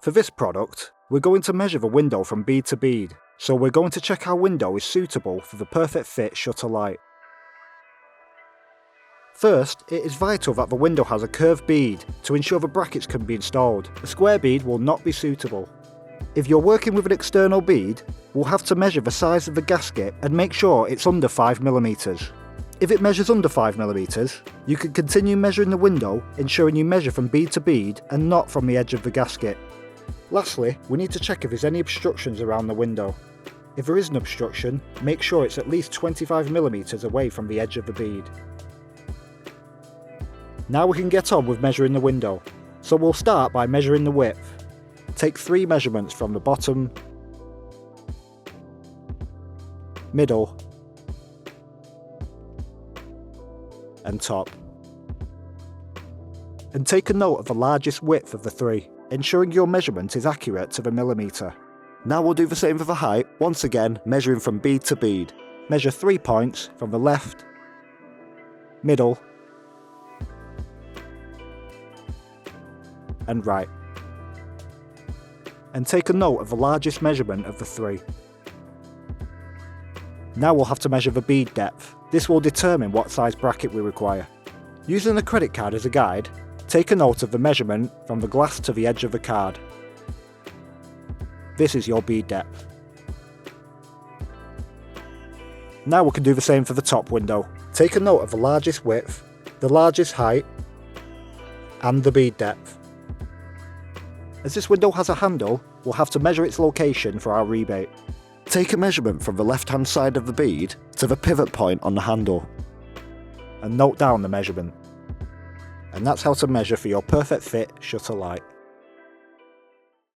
For this product, we're going to measure the window from bead to bead, so we're going to check our window is suitable for the Perfect Fit Shutter Lite. First, it is vital that the window has a curved bead to ensure the brackets can be installed. A square bead will not be suitable. If you're working with an external bead, we'll have to measure the size of the gasket and make sure it's under 5mm. If it measures under 5mm, you can continue measuring the window, ensuring you measure from bead to bead and not from the edge of the gasket. Lastly, we need to check if there's any obstructions around the window. If there is an obstruction, make sure it's at least 25mm away from the edge of the bead. Now we can get on with measuring the window. So we'll start by measuring the width. Take 3 measurements from the bottom, middle, and top. And take a note of the largest width of the 3, ensuring your measurement is accurate to the millimetre. Now we'll do the same for the height, once again measuring from bead to bead. Measure 3 points from the left, middle, and right. And take a note of the largest measurement of the 3. Now we'll have to measure the bead depth. This will determine what size bracket we require. Using a credit card as a guide, take a note of the measurement from the glass to the edge of the card. This is your bead depth. Now we can do the same for the top window. Take a note of the largest width, the largest height, and the bead depth. As this window has a handle, we'll have to measure its location for our rebate. Take a measurement from the left-hand side of the bead to the pivot point on the handle. And note down the measurement. And that's how to measure for your Perfect Fit Shutter Lite.